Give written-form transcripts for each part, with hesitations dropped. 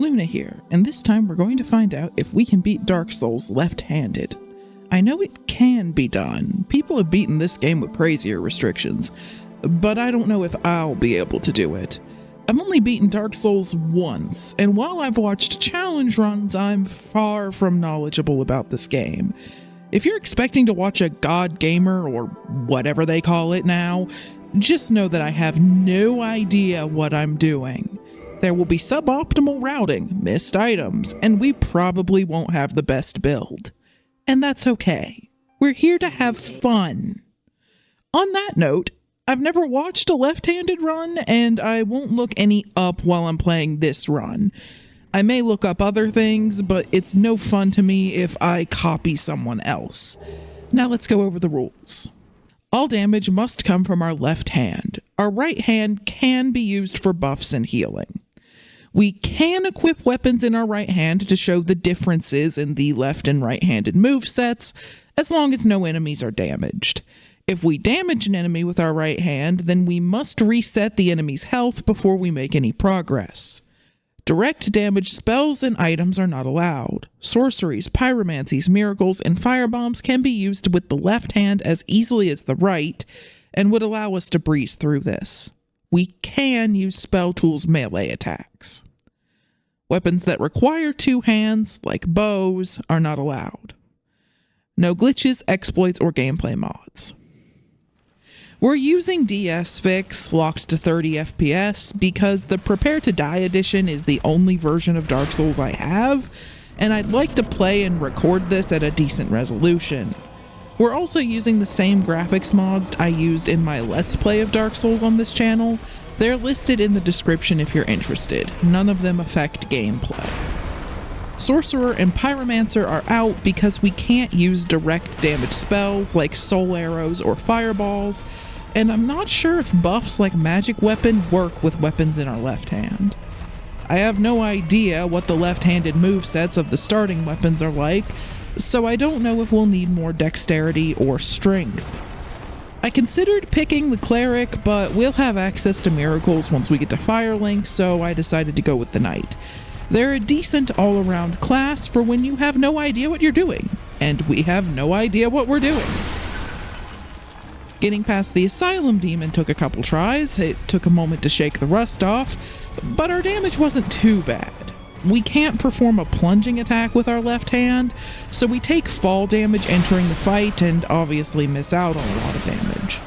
Luna here, and this time we're going to find out if we can beat Dark Souls left-handed. I know it can be done. People have beaten this game with crazier restrictions, but I don't know if I'll be able to do it. I've only beaten Dark Souls once, and while I've watched challenge runs, I'm far from knowledgeable about this game. If you're expecting to watch a god gamer, or whatever they call it now, just know that I have no idea what I'm doing. There will be suboptimal routing, missed items, and we probably won't have the best build. And that's okay. We're here to have fun. On that note, I've never watched a left-handed run, and I won't look any up while I'm playing this run. I may look up other things, but it's no fun to me if I copy someone else. Now let's go over the rules. All damage must come from our left hand. Our right hand can be used for buffs and healing. We can equip weapons in our right hand to show the differences in the left and right-handed movesets, as long as no enemies are damaged. If we damage an enemy with our right hand, then we must reset the enemy's health before we make any progress. Direct damage spells and items are not allowed. Sorceries, pyromancies, miracles, and firebombs can be used with the left hand as easily as the right, and would allow us to breeze through this. We can use spell tools melee attacks. Weapons that require two hands, like bows, are not allowed. No glitches, exploits, or gameplay mods. We're using DS Fix locked to 30 FPS because the Prepare to Die edition is the only version of Dark Souls I have, and I'd like to play and record this at a decent resolution. We're also using the same graphics mods I used in my Let's Play of Dark Souls on this channel. They're listed in the description if you're interested. None of them affect gameplay. Sorcerer and Pyromancer are out because we can't use direct damage spells like soul arrows or fireballs, and I'm not sure if buffs like magic weapon work with weapons in our left hand. I have no idea what the left-handed movesets of the starting weapons are like, so I don't know if we'll need more dexterity or strength. I considered picking the cleric, but we'll have access to miracles once we get to Firelink, so I decided to go with the knight. They're a decent all-around class for when you have no idea what you're doing, and we have no idea what we're doing. Getting past the Asylum Demon took a couple tries. It took a moment to shake the rust off, but our damage wasn't too bad. We can't perform a plunging attack with our left hand, so we take fall damage entering the fight and obviously miss out on a lot of damage.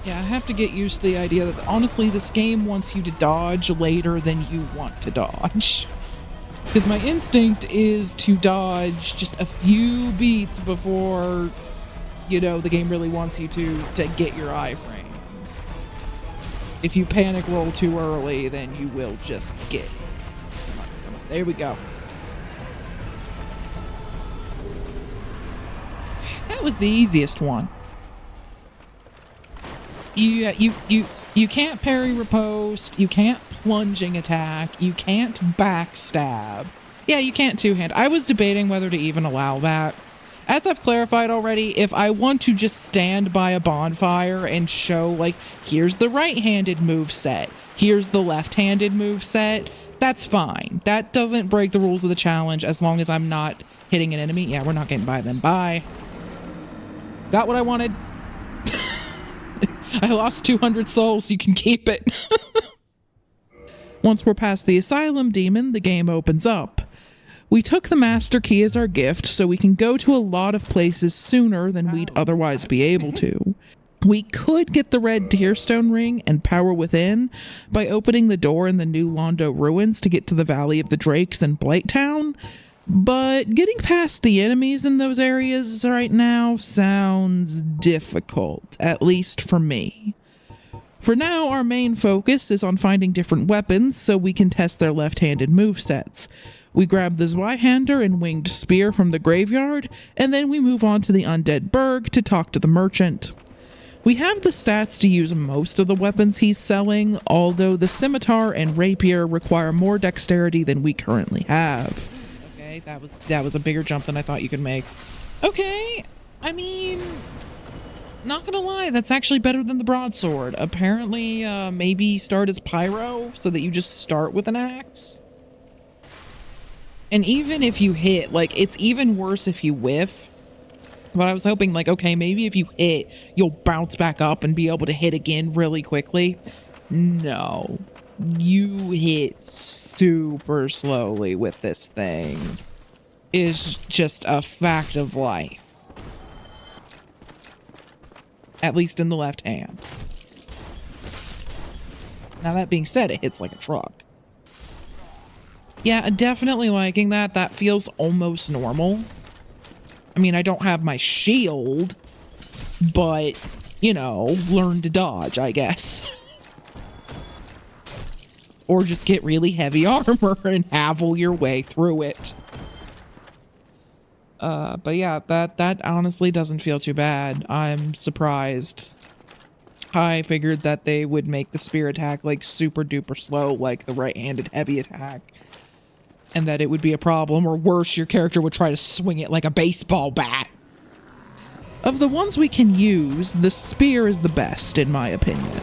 Yeah, I have to get used to the idea that honestly this game wants you to dodge later than you want to dodge. Because my instinct is to dodge just a few beats before, you know, the game really wants you to get your iframes. If you panic roll too early, then you will just get it. Come on, come on. There we go. That was the easiest one. You can't parry riposte, you can't plunging attack, you can't backstab. Yeah, you can't two-hand. I was debating whether to even allow that. As I've clarified already, if I want to just stand by a bonfire and show, like, here's the right-handed moveset, here's the left-handed moveset, that's fine. That doesn't break the rules of the challenge as long as I'm not hitting an enemy. Yeah, we're not getting by them. Bye. Got what I wanted. I lost 200 souls, you can keep it. Once we're past the Asylum Demon, the game opens up. We took the Master Key as our gift, so we can go to a lot of places sooner than we'd otherwise be able to. We could get the red Tearstone ring and power within by opening the door in the new Londo ruins to get to the Valley of the Drakes and Blighttown, but getting past the enemies in those areas right now sounds difficult, at least for me. For now, our main focus is on finding different weapons so we can test their left-handed movesets. We grab the Zweihander and Winged Spear from the graveyard, and then we move on to the Undead Burg to talk to the merchant. We have the stats to use most of the weapons he's selling, although the Scimitar and Rapier require more dexterity than we currently have. Okay, that was a bigger jump than I thought you could make. Okay, I mean, Not gonna lie, that's actually better than the broadsword. Apparently, maybe start as pyro so that you just start with an axe. And even if you hit, like, it's even worse if you whiff. But I was hoping, like, okay, maybe if you hit, you'll bounce back up and be able to hit again really quickly. No. You hit super slowly with this thing. Is just a fact of life. At least in the left hand. Now that being said, it hits like a truck. Yeah, definitely liking that. That feels almost normal. I mean, I don't have my shield, but, you know, learn to dodge, I guess. Or just get really heavy armor and havel your way through it. But yeah, that honestly doesn't feel too bad. I'm surprised. I figured that they would make the spear attack like super duper slow, like the right-handed heavy attack. And that it would be a problem, or worse, your character would try to swing it like a baseball bat. Of the ones we can use, the spear is the best, in my opinion.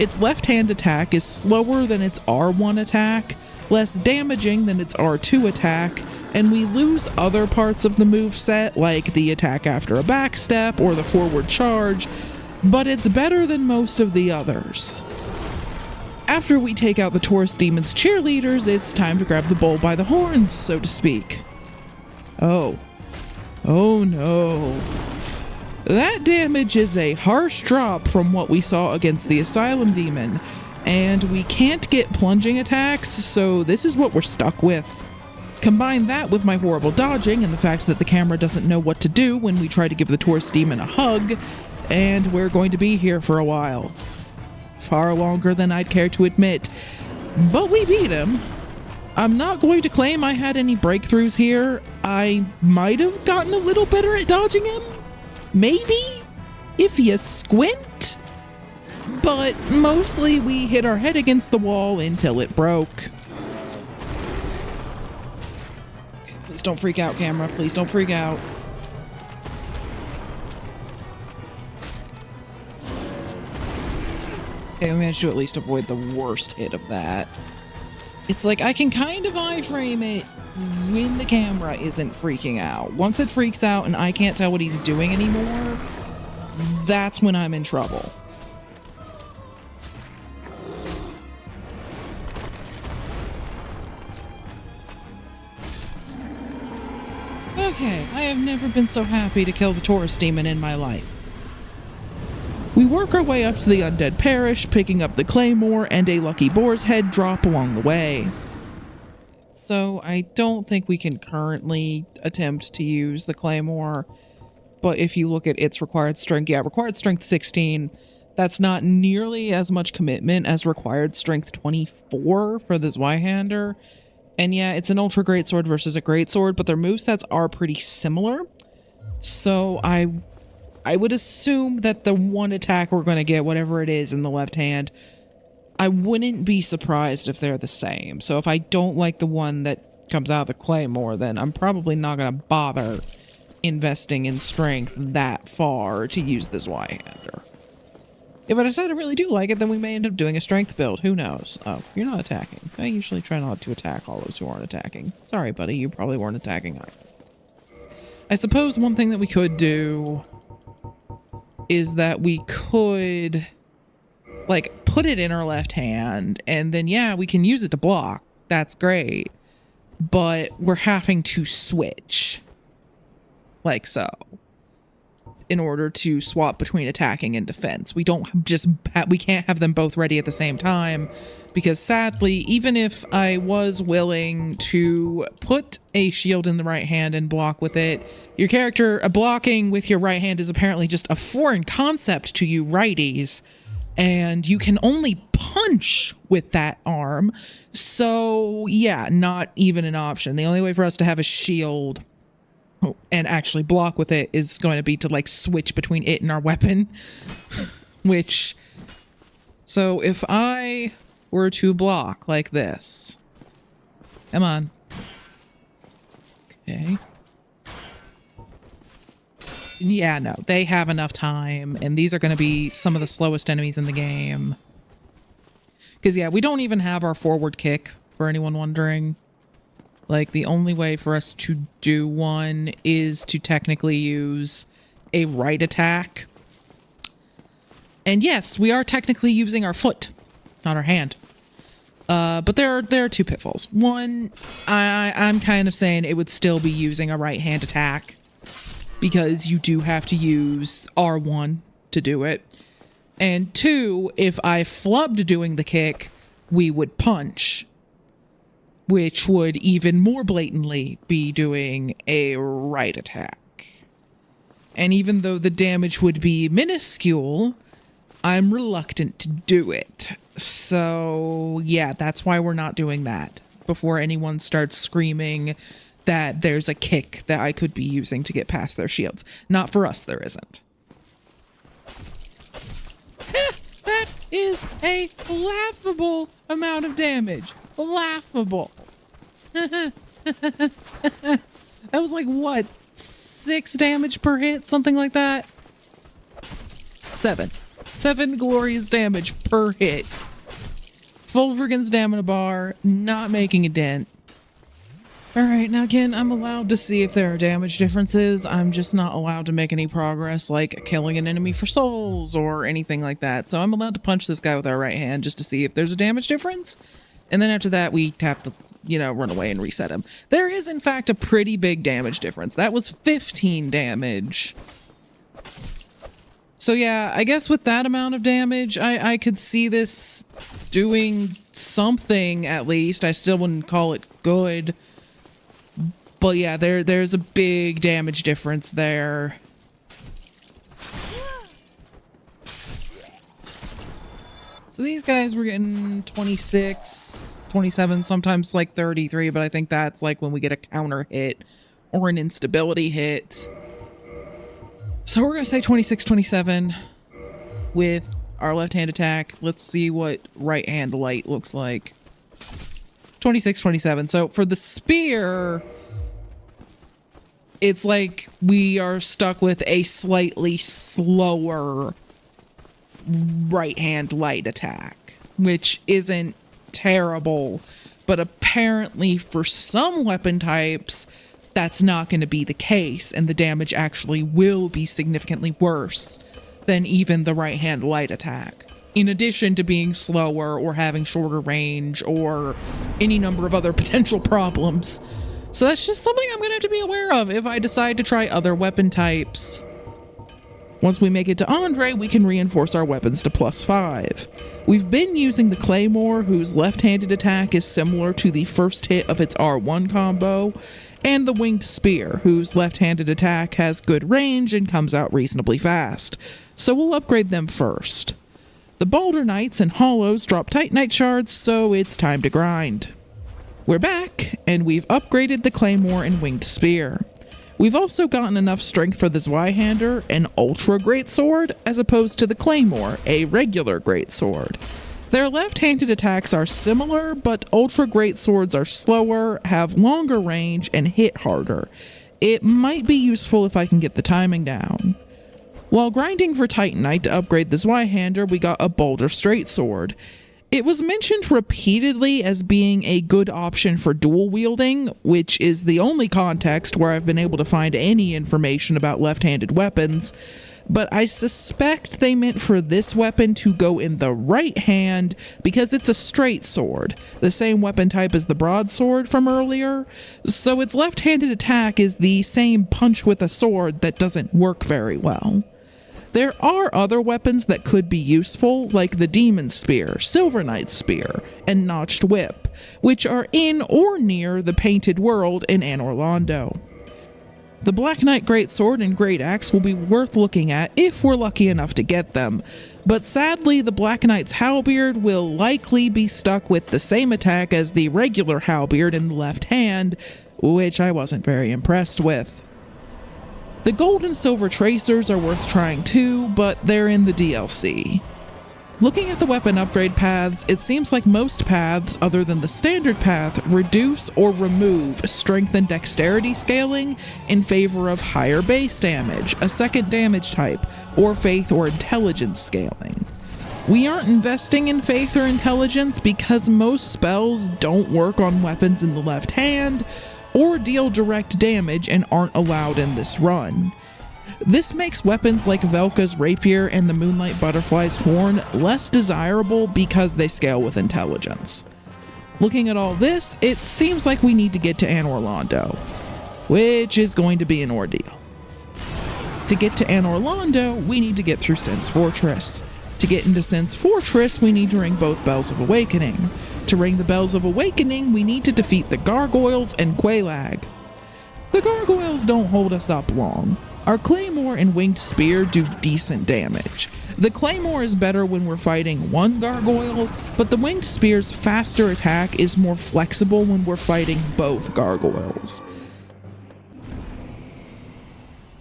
Its left-hand attack is slower than its R1 attack, less damaging than its R2 attack, and we lose other parts of the moveset, like the attack after a backstep or the forward charge, but it's better than most of the others. After we take out the Taurus Demon's cheerleaders, it's time to grab the bull by the horns, so to speak. Oh. Oh no. That damage is a harsh drop from what we saw against the Asylum Demon, and we can't get plunging attacks, so this is what we're stuck with. Combine that with my horrible dodging and the fact that the camera doesn't know what to do when we try to give the Taurus Demon a hug, and we're going to be here for a while. Far longer than I'd care to admit, but we beat him. I'm not going to claim I had any breakthroughs here. I might have gotten a little better at dodging him. Maybe, if you squint. But mostly we hit our head against the wall until it broke. Okay, please don't freak out, camera. Please don't freak out. Okay, we managed to at least avoid the worst hit of that. It's like I can kind of iframe it when the camera isn't freaking out. Once it freaks out and I can't tell what he's doing anymore, that's when I'm in trouble. Okay, I have never been so happy to kill the Taurus Demon in my life. We work our way up to the Undead Parish, picking up the Claymore and a Lucky Boar's Head drop along the way. So I don't think we can currently attempt to use the Claymore, but if you look at its required strength, yeah, required strength 16, that's not nearly as much commitment as required strength 24 for the Zweihander. And yeah, it's an ultra greatsword versus a greatsword, but their movesets are pretty similar. So I would assume that the one attack we're going to get, whatever it is in the left hand, I wouldn't be surprised if they're the same. So if I don't like the one that comes out of the Claymore, then I'm probably not going to bother investing in strength that far to use the Zweihander. If I decide I really do like it, then we may end up doing a strength build. Who knows? Oh, you're not attacking. I usually try not to attack all those who aren't attacking. Sorry, buddy. You probably weren't attacking either. I suppose one thing that we could do is that we could, like, put it in our left hand, and then, yeah, we can use it to block. That's great. But we're having to switch. Like so. In order to swap between attacking and defense. We don't just, we can't have them both ready at the same time, because sadly, even if I was willing to put a shield in the right hand and block with it, your character, blocking with your right hand is apparently just a foreign concept to you righties, and you can only punch with that arm. So yeah, not even an option. The only way for us to have a shield and actually block with it is going to be to, like, switch between it and our weapon. Which, so if I were to block like this, come on. Okay. Yeah, no, they have enough time, and these are going to be some of the slowest enemies in the game. Because, yeah, we don't even have our forward kick, for anyone wondering. Like, the only way for us to do one is to technically use a right attack. And yes, we are technically using our foot, not our hand. But there are two pitfalls. One, I'm kind of saying it would still be using a right hand attack because you do have to use R1 to do it. And two, if I flubbed doing the kick, we would punch, which would even more blatantly be doing a right attack. And even though the damage would be minuscule, I'm reluctant to do it. So, yeah, that's why we're not doing that before anyone starts screaming that there's a kick that I could be using to get past their shields. Not for us, there isn't. That is a laughable amount of damage. Laughable. That was like, what, 6 damage per hit? Something like that? 7 glorious damage per hit. Full friggin' stamina bar, not making a dent. Alright, now again, I'm allowed to see if there are damage differences. I'm just not allowed to make any progress, like killing an enemy for souls or anything like that. So I'm allowed to punch this guy with our right hand just to see if there's a damage difference. And then after that, we tap to, run away and reset him. There is, in fact, a pretty big damage difference. That was 15 damage. So yeah, I guess with that amount of damage, I could see this doing something at least. I still wouldn't call it good. But yeah, there's a big damage difference there. So these guys were getting 26, 27, sometimes like 33, but I think that's like when we get a counter hit or an instability hit. So we're going to say 26, 27 with our left-hand attack. Let's see what right-hand light looks like. 26, 27. So for the spear, it's like we are stuck with a slightly slower right-hand light attack, which isn't terrible, but apparently for some weapon types, that's not going to be the case, and the damage actually will be significantly worse than even the right-hand light attack, in addition to being slower or having shorter range or any number of other potential problems. So that's just something I'm going to have to be aware of if I decide to try other weapon types. Once we make it to Andre, we can reinforce our weapons to +5. We've been using the Claymore, whose left-handed attack is similar to the first hit of its R1 combo, and the Winged Spear, whose left-handed attack has good range and comes out reasonably fast. So we'll upgrade them first. The Balder Knights and Hollows drop Titanite shards, so it's time to grind. We're back, and we've upgraded the Claymore and Winged Spear. We've also gotten enough strength for the Zweihander, an ultra greatsword, as opposed to the Claymore, a regular greatsword. Their left-handed attacks are similar, but ultra greatswords are slower, have longer range, and hit harder. It might be useful if I can get the timing down. While grinding for Titanite to upgrade the Zweihander, we got a Boulder Straightsword. It was mentioned repeatedly as being a good option for dual wielding, which is the only context where I've been able to find any information about left-handed weapons, but I suspect they meant for this weapon to go in the right hand because it's a straight sword, the same weapon type as the broadsword from earlier, so its left-handed attack is the same punch with a sword that doesn't work very well. There are other weapons that could be useful, like the Demon Spear, Silver Knight's Spear, and Notched Whip, which are in or near the Painted World in Anor Londo. The Black Knight Greatsword and Great Axe will be worth looking at if we're lucky enough to get them, but sadly the Black Knight's Halberd will likely be stuck with the same attack as the regular Halberd in the left hand, which I wasn't very impressed with. The Gold and Silver Tracers are worth trying too, but they're in the DLC. Looking at the weapon upgrade paths, it seems like most paths, other than the standard path, reduce or remove strength and dexterity scaling in favor of higher base damage, a second damage type, or faith or intelligence scaling. We aren't investing in faith or intelligence because most spells don't work on weapons in the left hand or deal direct damage and aren't allowed in this run. This makes weapons like Velka's rapier and the Moonlight Butterfly's horn less desirable because they scale with intelligence. Looking at all this, it seems like we need to get to Anor Londo, which is going to be an ordeal. To get to Anor Londo, we need to get through Sin's Fortress. To get into Sin's Fortress, we need to ring both Bells of Awakening. To ring the Bells of Awakening, we need to defeat the Gargoyles and Quelaag. The Gargoyles don't hold us up long. Our Claymore and Winged Spear do decent damage. The Claymore is better when we're fighting one Gargoyle, but the Winged Spear's faster attack is more flexible when we're fighting both Gargoyles.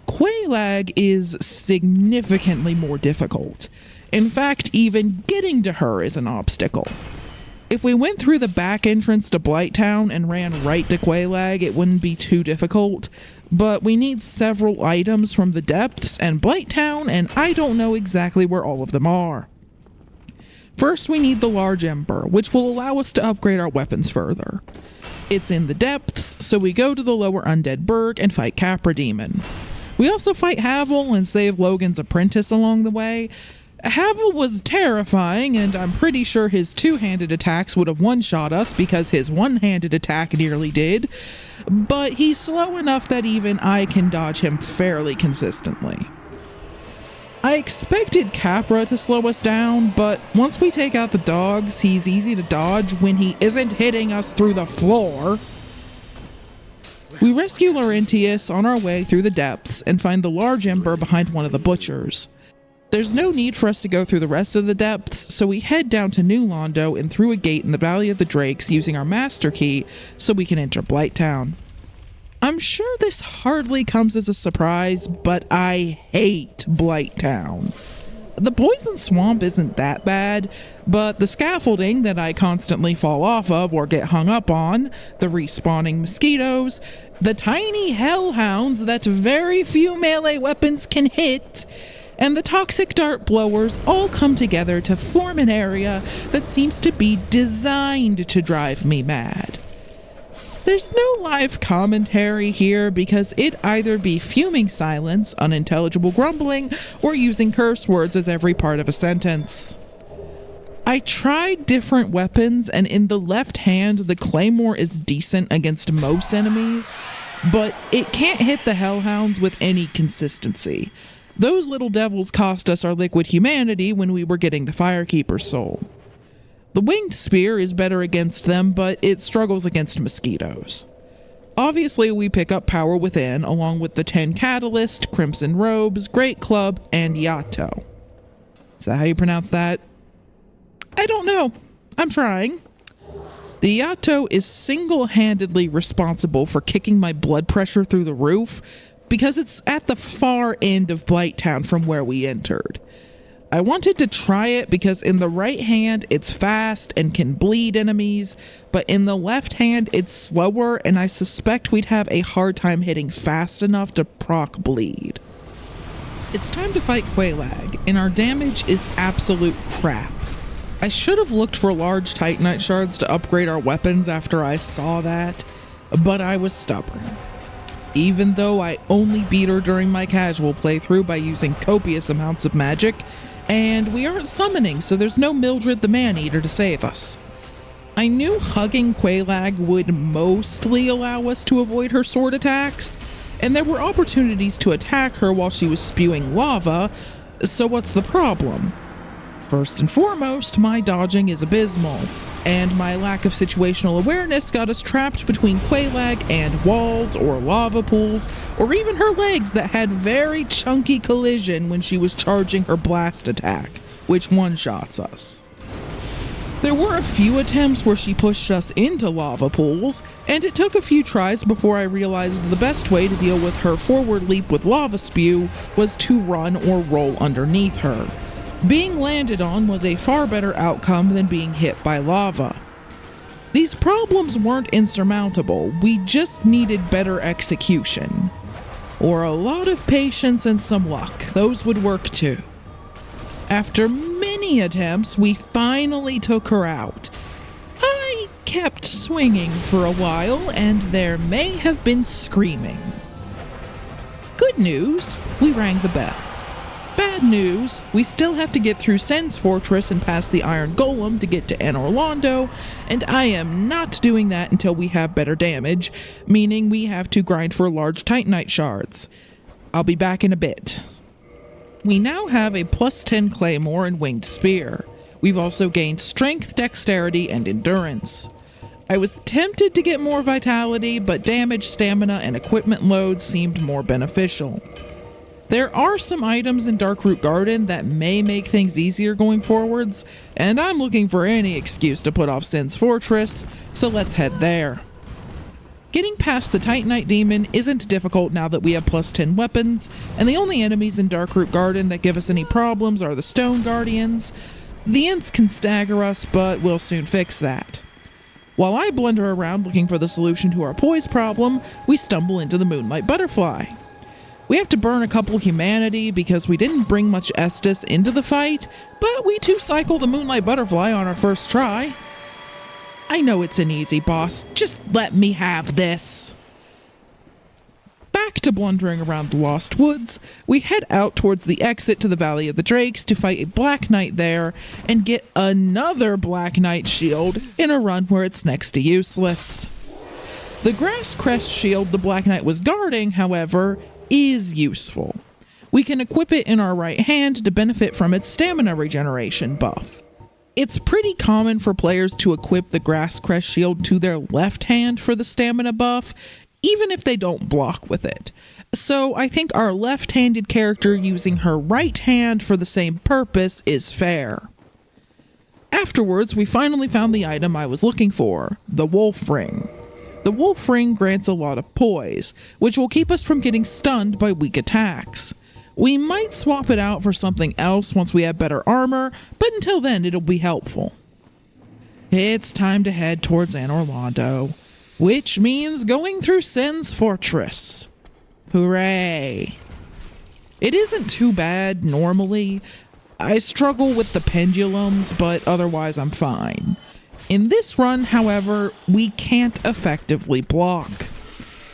Quelaag is significantly more difficult. In fact, even getting to her is an obstacle. If we went through the back entrance to Blighttown and ran right to Quelaag, it wouldn't be too difficult, but we need several items from the depths and Blighttown, and I don't know exactly where all of them are. First, we need the Large Ember, which will allow us to upgrade our weapons further. It's in the depths, so we go to the Lower Undead Burg and fight Capra Demon. We also fight Havel and save Logan's apprentice along the way. Havel was terrifying, and I'm pretty sure his two-handed attacks would have one-shot us because his one-handed attack nearly did, but he's slow enough that even I can dodge him fairly consistently. I expected Capra to slow us down, but once we take out the dogs, he's easy to dodge when he isn't hitting us through the floor. We rescue Laurentius on our way through the depths and find the Large Ember behind one of the butchers. There's no need for us to go through the rest of the depths, so we head down to New Londo and through a gate in the Valley of the Drakes using our Master Key so we can enter Blighttown. I'm sure this hardly comes as a surprise, but I hate Blighttown. The poison swamp isn't that bad, but the scaffolding that I constantly fall off of or get hung up on, the respawning mosquitoes, the tiny hellhounds that very few melee weapons can hit, and the toxic dart blowers all come together to form an area that seems to be designed to drive me mad. There's no live commentary here because it'd either be fuming silence, unintelligible grumbling, or using curse words as every part of a sentence. I tried different weapons, and in the left hand, the Claymore is decent against most enemies, but it can't hit the hellhounds with any consistency. Those little devils cost us our liquid humanity when we were getting the Firekeeper's soul. The Winged Spear is better against them, but it struggles against mosquitoes. Obviously, we pick up Power Within, along with the 10 Catalyst, Crimson Robes, Great Club, and Yato. Is that how you pronounce that? I don't know. I'm trying. The Yato is single-handedly responsible for kicking my blood pressure through the roof, because it's at the far end of Blighttown from where we entered. I wanted to try it because in the right hand it's fast and can bleed enemies, but in the left hand it's slower and I suspect we'd have a hard time hitting fast enough to proc bleed. It's time to fight Quelaag, and our damage is absolute crap. I should have looked for large Titanite shards to upgrade our weapons after I saw that, but I was stubborn. Even though I only beat her during my casual playthrough by using copious amounts of magic, and we aren't summoning, so there's no Mildred the Man-Eater to save us. I knew hugging Quelaag would mostly allow us to avoid her sword attacks, and there were opportunities to attack her while she was spewing lava, so what's the problem? First and foremost, my dodging is abysmal, and my lack of situational awareness got us trapped between Quelaag and walls or lava pools, or even her legs that had very chunky collision when she was charging her blast attack, which one-shots us. There were a few attempts where she pushed us into lava pools, and it took a few tries before I realized the best way to deal with her forward leap with lava spew was to run or roll underneath her. Being landed on was a far better outcome than being hit by lava. These problems weren't insurmountable, we just needed better execution. Or a lot of patience and some luck, those would work too. After many attempts, we finally took her out. I kept swinging for a while, and there may have been screaming. Good news, we rang the bell. Bad news, we still have to get through Sen's Fortress and past the Iron Golem to get to Anor Londo, and I am not doing that until we have better damage, meaning we have to grind for large Titanite shards. I'll be back in a bit. We now have a plus 10 claymore and winged spear. We've also gained strength, dexterity, and endurance. I was tempted to get more vitality, but damage, stamina, and equipment loads seemed more beneficial. There are some items in Darkroot Garden that may make things easier going forwards, and I'm looking for any excuse to put off Sen's Fortress, so let's head there. Getting past the Titanite Demon isn't difficult now that we have plus 10 weapons, and the only enemies in Darkroot Garden that give us any problems are the Stone Guardians. The Ents can stagger us, but we'll soon fix that. While I blunder around looking for the solution to our poise problem, we stumble into the Moonlight Butterfly. We have to burn a couple humanity because we didn't bring much Estus into the fight, but we two-cycle the Moonlight Butterfly on our first try. I know it's an easy boss, just let me have this. Back to blundering around the Lost Woods, we head out towards the exit to the Valley of the Drakes to fight a Black Knight there and get another Black Knight shield in a run where it's next to useless. The Grass Crest shield the Black Knight was guarding, however, is useful. We can equip it in our right hand to benefit from its stamina regeneration buff. It's pretty common for players to equip the Grass Crest shield to their left hand for the stamina buff, even if they don't block with it. So I think our left-handed character using her right hand for the same purpose is fair. Afterwards, we finally found the item I was looking for, the Wolf Ring. The Wolf Ring grants a lot of poise, which will keep us from getting stunned by weak attacks. We might swap it out for something else once we have better armor, but until then it'll be helpful. It's time to head towards Anor Londo, which means going through Sen's Fortress. Hooray! It isn't too bad normally. I struggle with the pendulums, but otherwise I'm fine. In this run, however, we can't effectively block.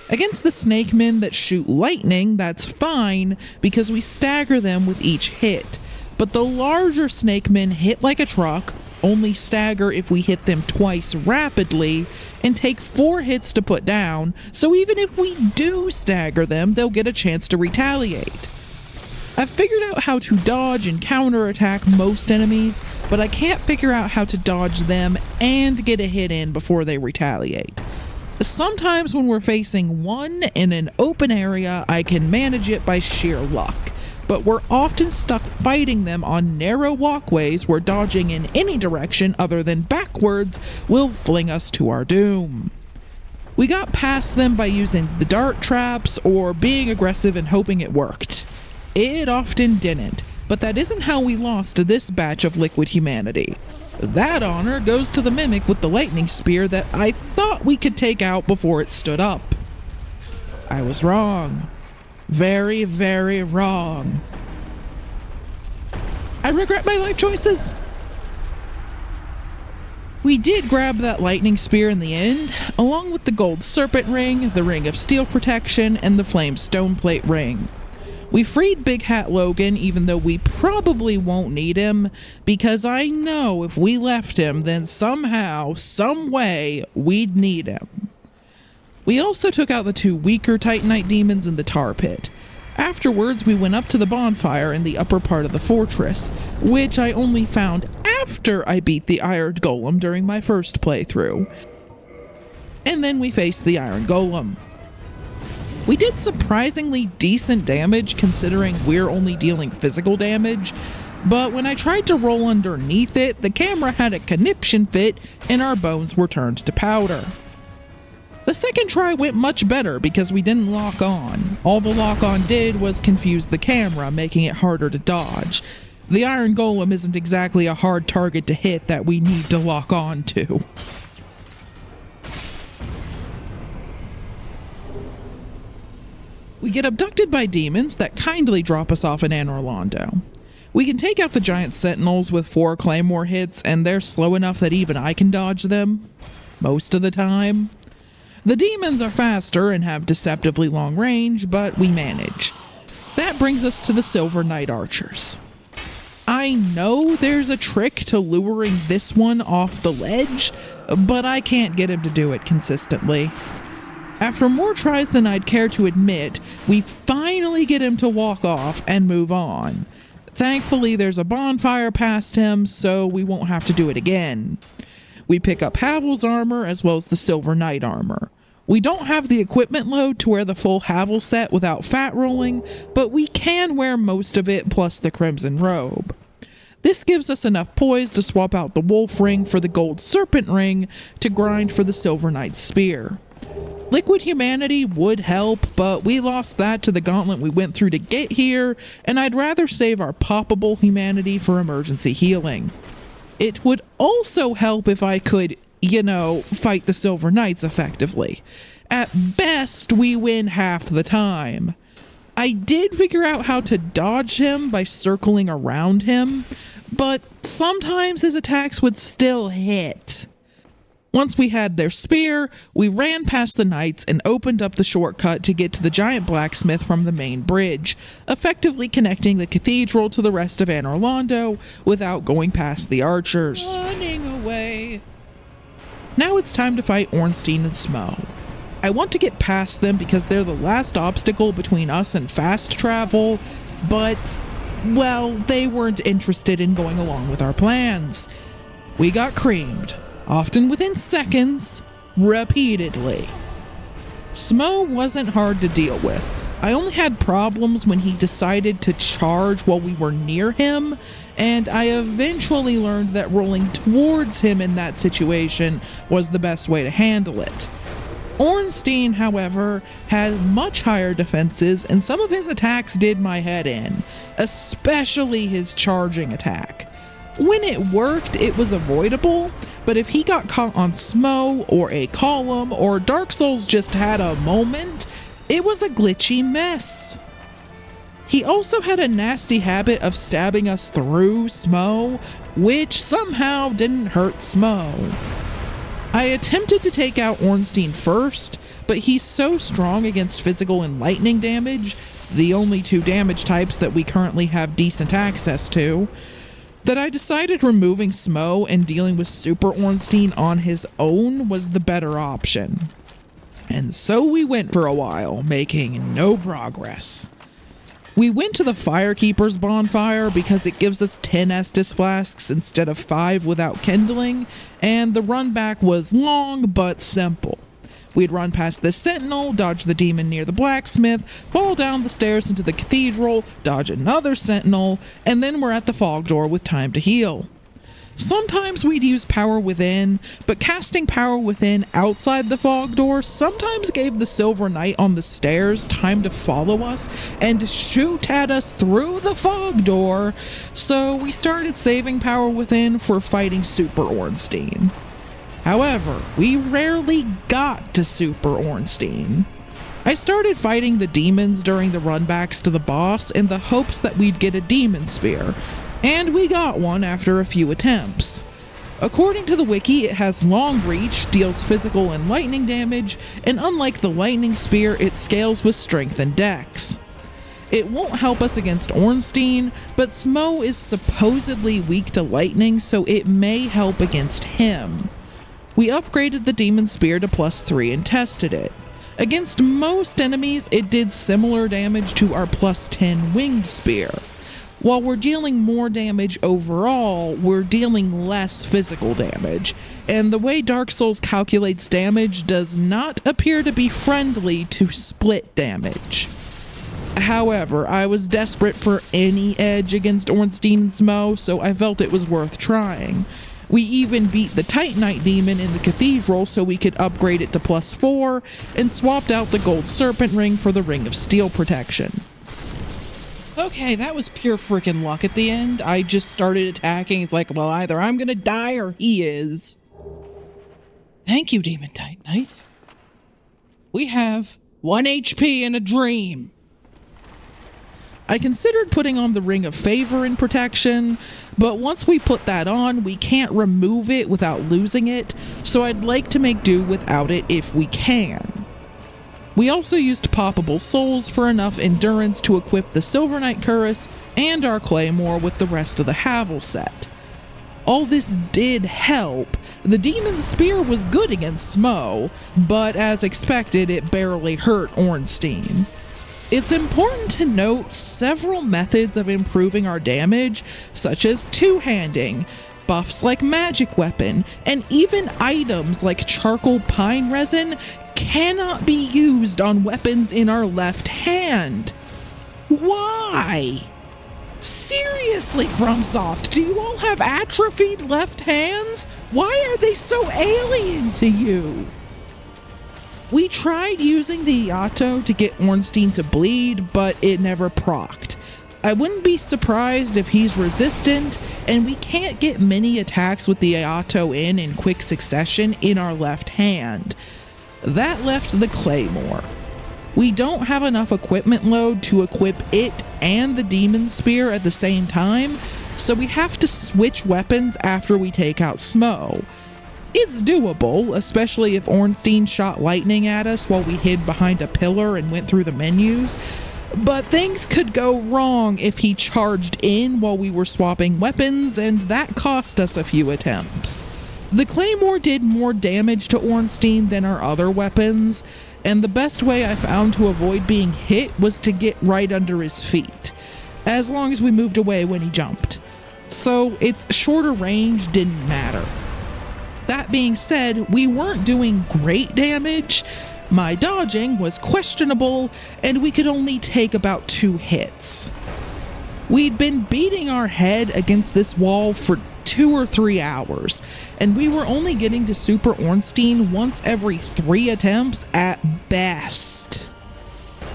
Against the snakemen that shoot lightning, that's fine because we stagger them with each hit. But the larger snakemen hit like a truck, only stagger if we hit them twice rapidly, and take 4 hits to put down, so even if we do stagger them, they'll get a chance to retaliate. I've figured out how to dodge and counterattack most enemies, but I can't figure out how to dodge them and get a hit in before they retaliate. Sometimes when we're facing one in an open area, I can manage it by sheer luck, but we're often stuck fighting them on narrow walkways where dodging in any direction other than backwards will fling us to our doom. We got past them by using the dart traps or being aggressive and hoping it worked. It often didn't, but that isn't how we lost to this batch of liquid humanity. That honor goes to the Mimic with the lightning spear that I thought we could take out before it stood up. I was wrong. Very, very wrong. I regret my life choices. We did grab that lightning spear in the end, along with the gold serpent ring, the ring of steel protection, and the flame stoneplate ring. We freed Big Hat Logan, even though we probably won't need him, because I know if we left him, then somehow, some way, we'd need him. We also took out the 2 weaker Titanite demons in the tar pit. Afterwards, we went up to the bonfire in the upper part of the fortress, which I only found after I beat the Iron Golem during my first playthrough. And then we faced the Iron Golem. We did surprisingly decent damage considering we're only dealing physical damage, but when I tried to roll underneath it, the camera had a conniption fit and our bones were turned to powder. The second try went much better because we didn't lock on. All the lock on did was confuse the camera, making it harder to dodge. The Iron Golem isn't exactly a hard target to hit that we need to lock on to. We get abducted by demons that kindly drop us off in Anor Londo. We can take out the giant sentinels with 4 claymore hits, and they're slow enough that even I can dodge them. Most of the time. The demons are faster and have deceptively long range, but we manage. That brings us to the Silver Knight Archers. I know there's a trick to luring this one off the ledge, but I can't get him to do it consistently. After more tries than I'd care to admit, we finally get him to walk off and move on. Thankfully, there's a bonfire past him, so we won't have to do it again. We pick up Havel's armor as well as the Silver Knight armor. We don't have the equipment load to wear the full Havel set without fat rolling, but we can wear most of it plus the Crimson Robe. This gives us enough poise to swap out the Wolf Ring for the Gold Serpent Ring to grind for the Silver Knight Spear. Liquid Humanity would help, but we lost that to the gauntlet we went through to get here, and I'd rather save our poppable Humanity for emergency healing. It would also help if I could, fight the Silver Knights effectively. At best, we win half the time. I did figure out how to dodge him by circling around him, but sometimes his attacks would still hit. Once we had their spear, we ran past the knights and opened up the shortcut to get to the giant blacksmith from the main bridge, effectively connecting the cathedral to the rest of Anor Londo without going past the archers. Running away. Now it's time to fight Ornstein and Smo. I want to get past them because they're the last obstacle between us and fast travel, but, well, they weren't interested in going along with our plans. We got creamed. Often within seconds, repeatedly. Smo wasn't hard to deal with. I only had problems when he decided to charge while we were near him, and I eventually learned that rolling towards him in that situation was the best way to handle it. Ornstein, however, had much higher defenses, and some of his attacks did my head in, especially his charging attack. When it worked, it was avoidable, but if he got caught on Smo or a column or Dark Souls just had a moment, it was a glitchy mess. He also had a nasty habit of stabbing us through Smo, which somehow didn't hurt Smo. I attempted to take out Ornstein first, but he's so strong against physical and lightning damage, the only 2 damage types that we currently have decent access to, that I decided removing Smo and dealing with Super Ornstein on his own was the better option. And so we went for a while, making no progress. We went to the Firekeeper's bonfire because it gives us 10 Estus flasks instead of 5 without kindling, and the run back was long but simple. We'd run past the sentinel, dodge the demon near the blacksmith, fall down the stairs into the cathedral, dodge another sentinel, and then we're at the fog door with time to heal. Sometimes we'd use Power Within, but casting Power Within outside the fog door sometimes gave the Silver Knight on the stairs time to follow us and shoot at us through the fog door, so we started saving Power Within for fighting Super Ornstein. However, we rarely got to Super Ornstein. I started fighting the demons during the runbacks to the boss in the hopes that we'd get a demon spear, and we got one after a few attempts. According to the wiki, it has long reach, deals physical and lightning damage, and unlike the lightning spear, it scales with strength and dex. It won't help us against Ornstein, but Smo is supposedly weak to lightning, so it may help against him. We upgraded the Demon Spear to +3 and tested it. Against most enemies, it did similar damage to our +10 Winged Spear. While we're dealing more damage overall, we're dealing less physical damage, and the way Dark Souls calculates damage does not appear to be friendly to split damage. However, I was desperate for any edge against Ornstein and Smo, so I felt it was worth trying. We even beat the Titanite demon in the cathedral so we could upgrade it to +4 and swapped out the gold serpent ring for the ring of steel protection. Okay, that was pure freaking luck at the end. I just started attacking. It's like, well, either I'm gonna die or he is. Thank you, Demon Titanite. We have 1 HP and a dream. I considered putting on the Ring of Favor in protection, but once we put that on, we can't remove it without losing it, so I'd like to make do without it if we can. We also used poppable souls for enough endurance to equip the Silver Knight Cuirass and our Claymore with the rest of the Havel set. All this did help. The Demon's Spear was good against Smo, but as expected, it barely hurt Ornstein. It's important to note several methods of improving our damage, such as two-handing, buffs like Magic Weapon, and even items like Charcoal Pine Resin cannot be used on weapons in our left hand. Why? Seriously, FromSoft, do you all have atrophied left hands? Why are they so alien to you? We tried using the Iato to get Ornstein to bleed, but it never procced. I wouldn't be surprised if he's resistant, and we can't get many attacks with the Iato in quick succession in our left hand. That left the Claymore. We don't have enough equipment load to equip it and the Demon Spear at the same time, so we have to switch weapons after we take out Smo. It's doable, especially if Ornstein shot lightning at us while we hid behind a pillar and went through the menus, but things could go wrong if he charged in while we were swapping weapons, and that cost us a few attempts. The Claymore did more damage to Ornstein than our other weapons, and the best way I found to avoid being hit was to get right under his feet, as long as we moved away when he jumped. So its shorter range didn't matter. That being said, we weren't doing great damage. My dodging was questionable, and we could only take about 2 hits. We'd been beating our head against this wall for 2 or 3 hours, and we were only getting to Super Ornstein once every 3 attempts at best.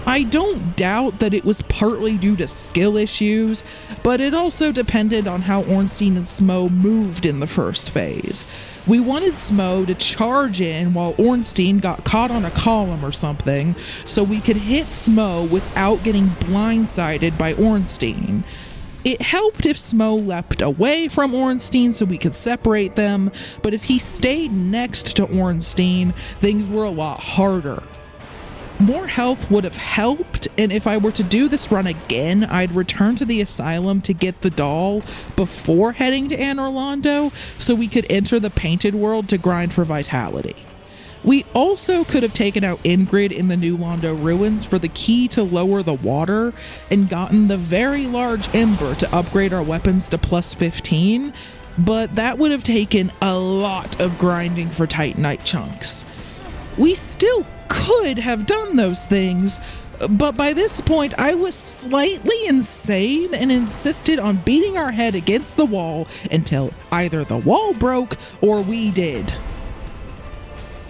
I don't doubt that it was partly due to skill issues, but it also depended on how Ornstein and Smo moved in the first phase. We wanted Smo to charge in while Ornstein got caught on a column or something, so we could hit Smo without getting blindsided by Ornstein. It helped if Smo leapt away from Ornstein so we could separate them, but if he stayed next to Ornstein, things were a lot harder. More health would have helped, and if I were to do this run again, I'd return to the asylum to get the doll before heading to Anor Londo so we could enter the Painted World to grind for vitality. We also could have taken out Ingrid in the New Londo ruins for the key to lower the water and gotten the very large Ember to upgrade our weapons to plus 15, but that would have taken a lot of grinding for Titanite chunks. We still could have done those things, but by this point I was slightly insane and insisted on beating our head against the wall until either the wall broke or we did.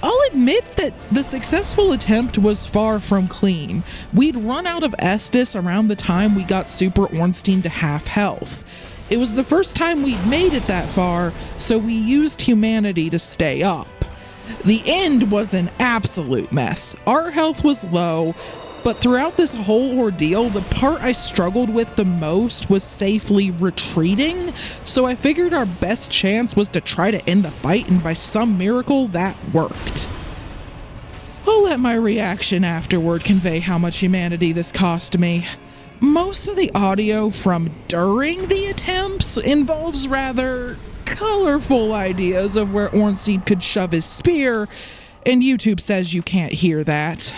I'll admit that the successful attempt was far from clean. We'd run out of Estus around the time we got Super Ornstein to half health. It was the first time we'd made it that far, so we used humanity to stay up. The end was an absolute mess. Our health was low, but throughout this whole ordeal, the part I struggled with the most was safely retreating, so I figured our best chance was to try to end the fight, and by some miracle, that worked. I'll let my reaction afterward convey how much humanity this cost me. Most of the audio from during the attempts involves rather colorful ideas of where Ornstein could shove his spear, and YouTube says you can't hear that.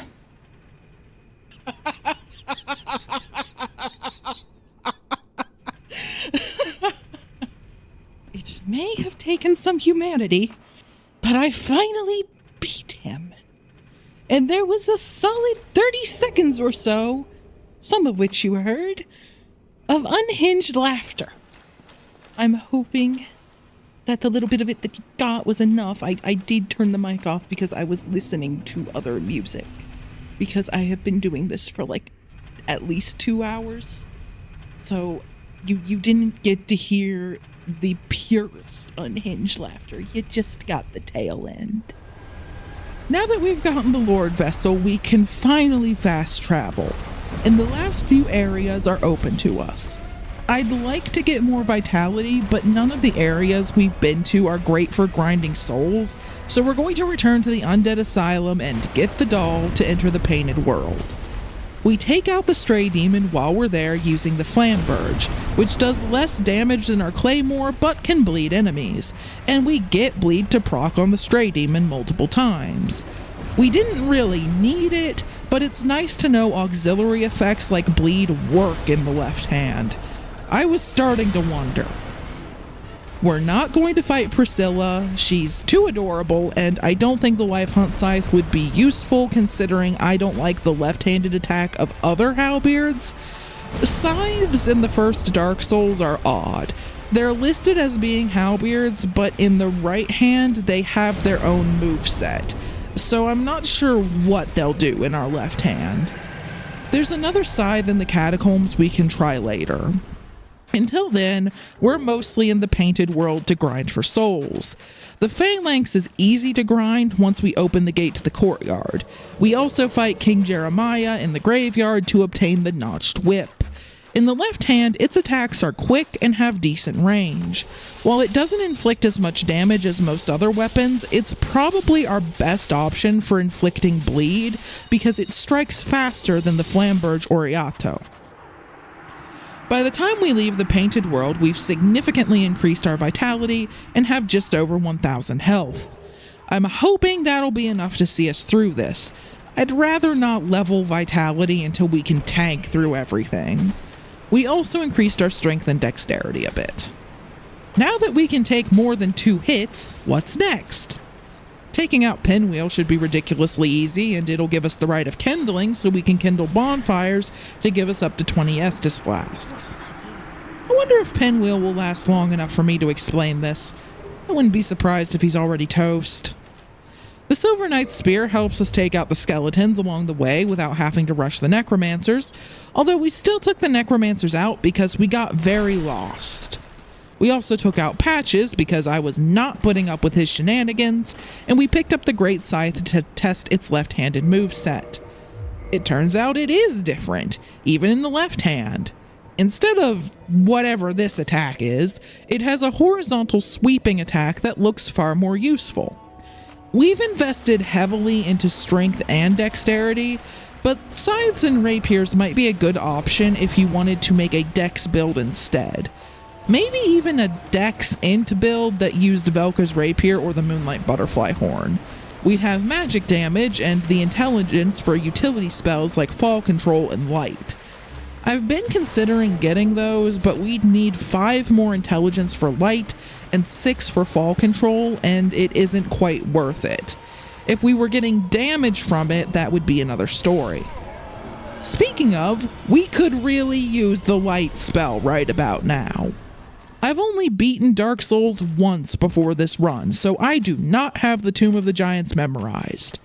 It may have taken some humanity, but I finally beat him. And there was a solid 30 seconds or so, some of which you heard, of unhinged laughter. I'm hoping that the little bit of it that you got was enough. I did turn the mic off because I was listening to other music, because I have been doing this for like at least 2 hours. So you didn't get to hear the purest unhinged laughter. You just got the tail end. Now that we've gotten the Lord Vessel, we can finally fast travel, and the last few areas are open to us. I'd like to get more vitality, but none of the areas we've been to are great for grinding souls, so we're going to return to the Undead Asylum and get the doll to enter the Painted World. We take out the Stray Demon while we're there using the Flamberge, which does less damage than our Claymore but can bleed enemies, and we get bleed to proc on the Stray Demon multiple times. We didn't really need it, but it's nice to know auxiliary effects like bleed work in the left hand. I was starting to wonder. We're not going to fight Priscilla, she's too adorable, and I don't think the Life Hunt Scythe would be useful considering I don't like the left-handed attack of other halberds. Scythes in the first Dark Souls are odd. They're listed as being halberds, but in the right hand they have their own moveset, so I'm not sure what they'll do in our left hand. There's another scythe in the catacombs we can try later. Until then, we're mostly in the Painted World to grind for souls. The Phalanx is easy to grind once we open the gate to the courtyard. We also fight King Jeremiah in the graveyard to obtain the Notched Whip. In the left hand, its attacks are quick and have decent range. While it doesn't inflict as much damage as most other weapons, it's probably our best option for inflicting bleed because it strikes faster than the Flamberge Oriato. By the time we leave the Painted World, we've significantly increased our vitality and have just over 1,000 health. I'm hoping that'll be enough to see us through this. I'd rather not level vitality until we can tank through everything. We also increased our strength and dexterity a bit. Now that we can take more than 2 hits, what's next? Taking out Pinwheel should be ridiculously easy, and it'll give us the right of kindling so we can kindle bonfires to give us up to 20 Estus flasks. I wonder if Pinwheel will last long enough for me to explain this. I wouldn't be surprised if he's already toast. The Silver Knight's Spear helps us take out the skeletons along the way without having to rush the Necromancers, although we still took the Necromancers out because we got very lost. We also took out Patches because I was not putting up with his shenanigans, and we picked up the Great Scythe to test its left-handed moveset. It turns out it is different, even in the left hand. Instead of whatever this attack is, it has a horizontal sweeping attack that looks far more useful. We've invested heavily into strength and dexterity, but scythes and rapiers might be a good option if you wanted to make a dex build instead. Maybe even a Dex Int build that used Velka's Rapier or the Moonlight Butterfly Horn. We'd have magic damage and the intelligence for utility spells like Fall Control and Light. I've been considering getting those, but we'd need 5 more intelligence for Light and 6 for Fall Control, and it isn't quite worth it. If we were getting damage from it, that would be another story. Speaking of, we could really use the Light spell right about now. I've only beaten Dark Souls once before this run, so I do not have the Tomb of the Giants memorized.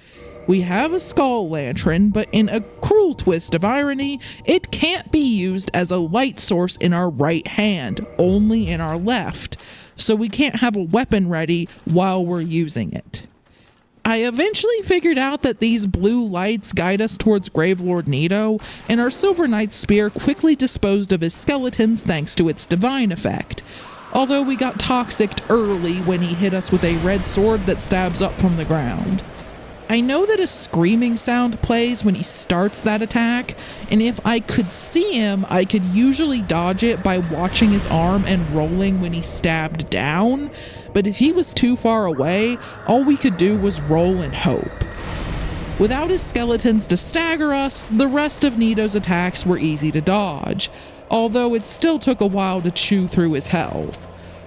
We have a Skull Lantern, but in a cruel twist of irony, it can't be used as a light source in our right hand, only in our left, so we can't have a weapon ready while we're using it. I eventually figured out that these blue lights guide us towards Gravelord Nito, and our Silver Knight's Spear quickly disposed of his skeletons thanks to its divine effect, although we got toxicked early when he hit us with a red sword that stabs up from the ground. I know that a screaming sound plays when he starts that attack, and if I could see him, I could usually dodge it by watching his arm and rolling when he stabbed down, but if he was too far away, all we could do was roll and hope. Without his skeletons to stagger us, the rest of Nito's attacks were easy to dodge, although it still took a while to chew through his health.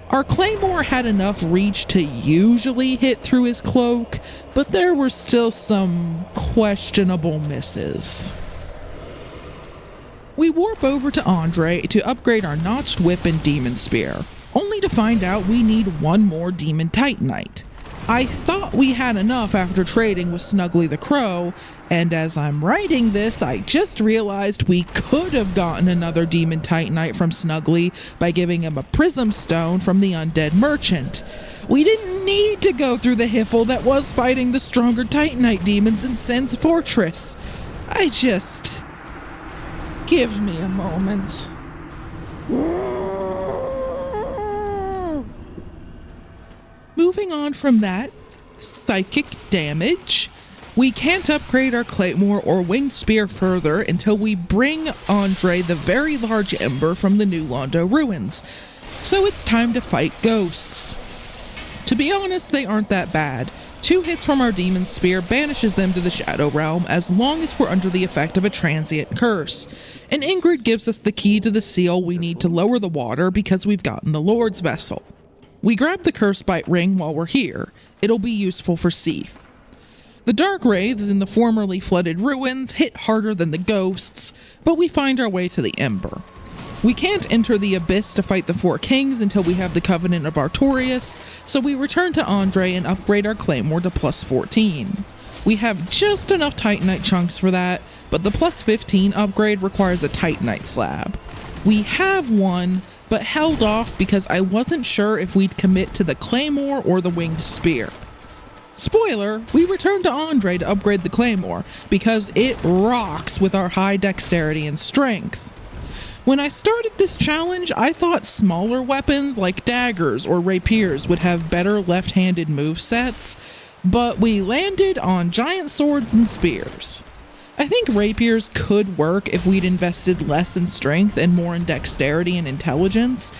Our Claymore had enough reach to usually hit through his cloak, but there were still some questionable misses. We warp over to Andre to upgrade our Notched Whip and Demon Spear, only to find out we need 1 more Demon Titanite. I thought we had enough after trading with Snuggly the Crow, and as I'm writing this, I just realized we could have gotten another Demon Titanite from Snuggly by giving him a Prism Stone from the Undead Merchant. We didn't need to go through the hiffle that was fighting the stronger Titanite demons in Sen's Fortress. Give me a moment. Moving on from that, psychic damage. We can't upgrade our Claymore or Winged Spear further until we bring Andre the very large ember from the New Londo ruins. So it's time to fight ghosts. To be honest, they aren't that bad. 2 hits from our Demon Spear banishes them to the Shadow Realm as long as we're under the effect of a transient curse. And Ingrid gives us the key to the seal we need to lower the water because we've gotten the Lord's Vessel. We grab the Curse Bite Ring while we're here. It'll be useful for Seath. The Dark Wraiths in the formerly flooded ruins hit harder than the ghosts, but we find our way to the Ember. We can't enter the Abyss to fight the 4 Kings until we have the Covenant of Artorias, so we return to Andre and upgrade our Claymore to plus 14. We have just enough Titanite chunks for that, but the plus 15 upgrade requires a Titanite slab. We have one, but held off because I wasn't sure if we'd commit to the Claymore or the Winged Spear. Spoiler, we returned to Andre to upgrade the Claymore because it rocks with our high dexterity and strength. When I started this challenge, I thought smaller weapons like daggers or rapiers would have better left-handed movesets, but we landed on giant swords and spears. I think rapiers could work if we'd invested less in strength and more in dexterity and intelligence.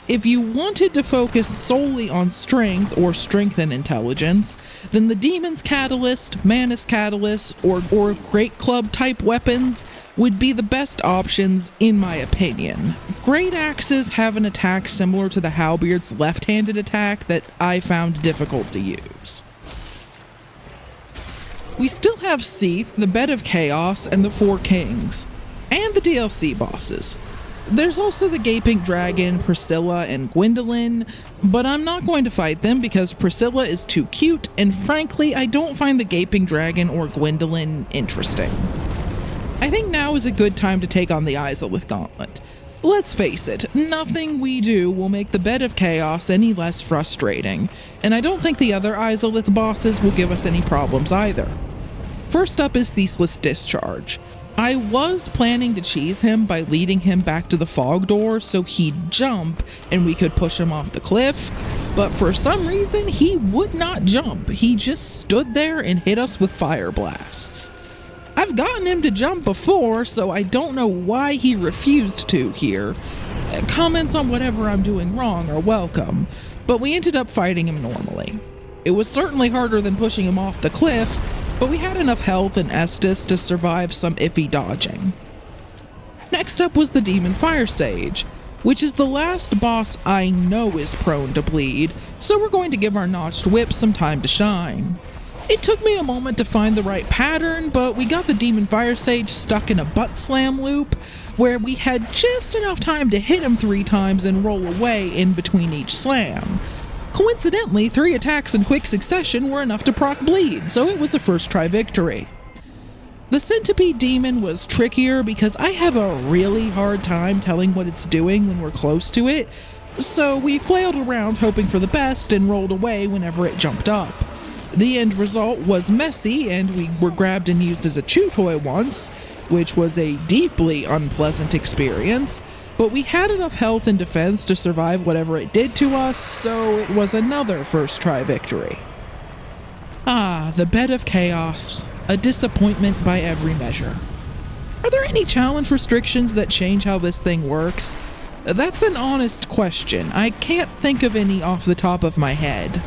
If you wanted to focus solely on strength or strength and intelligence, then the Demon's Catalyst, Manus Catalyst, or Great Club type weapons would be the best options in my opinion. Great Axes have an attack similar to the Halberd's left-handed attack that I found difficult to use. We still have Seath, the Bed of Chaos, and the 4 Kings, and the DLC bosses. There's also the Gaping Dragon, Priscilla, and Gwendolyn, but I'm not going to fight them because Priscilla is too cute, and frankly, I don't find the Gaping Dragon or Gwendolyn interesting. I think now is a good time to take on the Izalith Gauntlet. Let's face it, nothing we do will make the Bed of Chaos any less frustrating, and I don't think the other Izalith bosses will give us any problems either. First up is Ceaseless Discharge. I was planning to cheese him by leading him back to the fog door so he'd jump and we could push him off the cliff, but for some reason he would not jump. He just stood there and hit us with fire blasts. I've gotten him to jump before, so I don't know why he refused to here. Comments on whatever I'm doing wrong are welcome, but we ended up fighting him normally. It was certainly harder than pushing him off the cliff, but we had enough health and Estus to survive some iffy dodging. Next up was the Demon Fire Sage, which is the last boss I know is prone to bleed, so we're going to give our notched whip some time to shine. It took me a moment to find the right pattern, but we got the Demon Fire Sage stuck in a butt slam loop, where we had just enough time to hit him 3 times and roll away in between each slam. Coincidentally, 3 attacks in quick succession were enough to proc bleed, so it was a first try victory. The Centipede Demon was trickier because I have a really hard time telling what it's doing when we're close to it, so we flailed around hoping for the best and rolled away whenever it jumped up. The end result was messy, and we were grabbed and used as a chew toy once, which was a deeply unpleasant experience, but we had enough health and defense to survive whatever it did to us, so it was another first try victory. Ah, the Bed of Chaos, a disappointment by every measure. Are there any challenge restrictions that change how this thing works? That's an honest question. I can't think of any off the top of my head.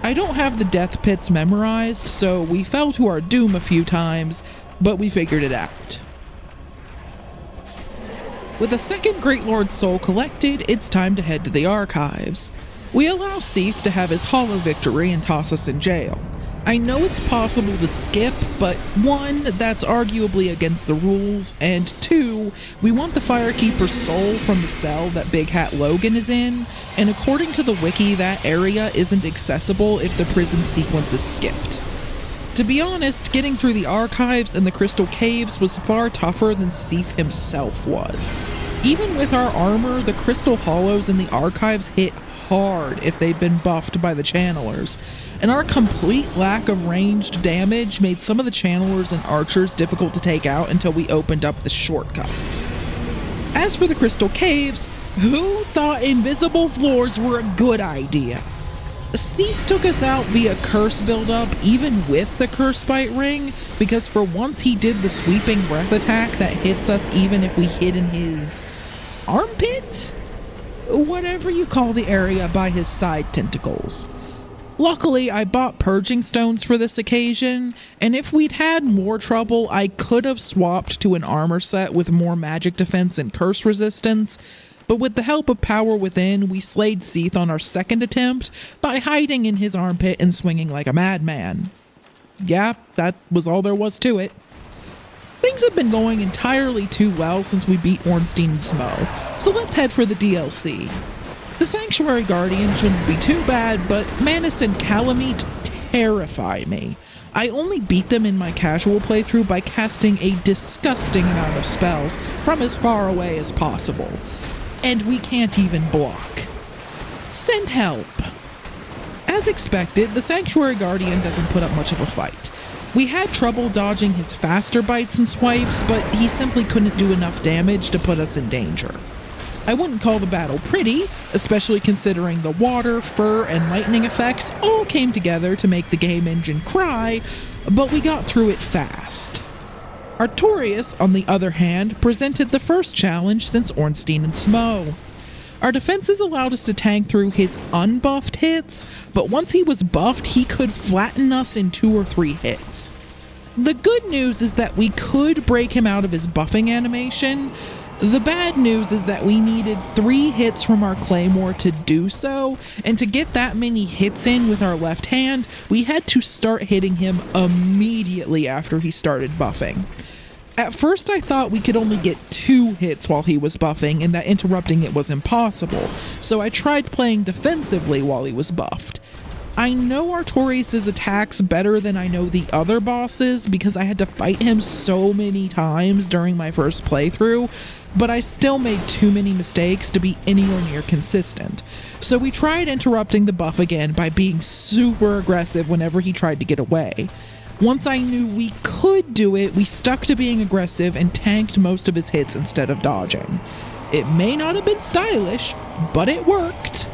I don't have the death pits memorized, so we fell to our doom a few times, but we figured it out. With a second Great Lord's soul collected, it's time to head to the archives. We allow Seath to have his hollow victory and toss us in jail. I know it's possible to skip, but 1, that's arguably against the rules, and 2, So we want the Firekeeper's soul from the cell that Big Hat Logan is in, and according to the wiki, that area isn't accessible if the prison sequence is skipped. To be honest, getting through the archives and the Crystal Caves was far tougher than Seath himself was. Even with our armor, the Crystal Hollows in the archives hit hard if they'd been buffed by the channelers, and our complete lack of ranged damage made some of the channelers and archers difficult to take out until we opened up the shortcuts. As for the Crystal Caves, who thought invisible floors were a good idea? Seath took us out via curse buildup even with the curse bite ring, because for once he did the sweeping breath attack that hits us even if we hit in his armpit? Whatever you call the area by his side tentacles. Luckily, I bought purging stones for this occasion, and if we'd had more trouble, I could have swapped to an armor set with more magic defense and curse resistance, but with the help of Power Within, we slayed Seath on our second attempt by hiding in his armpit and swinging like a madman. Yeah, that was all there was to it. Things have been going entirely too well since we beat Ornstein and Smo, so let's head for the DLC. The Sanctuary Guardian shouldn't be too bad, but Manus and Calamite terrify me. I only beat them in my casual playthrough by casting a disgusting amount of spells from as far away as possible. And we can't even block. Send help! As expected, the Sanctuary Guardian doesn't put up much of a fight. We had trouble dodging his faster bites and swipes, but he simply couldn't do enough damage to put us in danger. I wouldn't call the battle pretty, especially considering the water, fur, and lightning effects all came together to make the game engine cry, but we got through it fast. Artorias, on the other hand, presented the first challenge since Ornstein and Smo. Our defenses allowed us to tank through his unbuffed hits, but once he was buffed, he could flatten us in 2 or 3 hits. The good news is that we could break him out of his buffing animation. The bad news is that we needed 3 hits from our Claymore to do so, and to get that many hits in with our left hand, we had to start hitting him immediately after he started buffing. At first I thought we could only get 2 hits while he was buffing and that interrupting it was impossible, so I tried playing defensively while he was buffed. I know Artorias' attacks better than I know the other bosses because I had to fight him so many times during my first playthrough, but I still made too many mistakes to be anywhere near consistent. So we tried interrupting the buff again by being super aggressive whenever he tried to get away. Once I knew we could do it, we stuck to being aggressive and tanked most of his hits instead of dodging. It may not have been stylish, but it worked.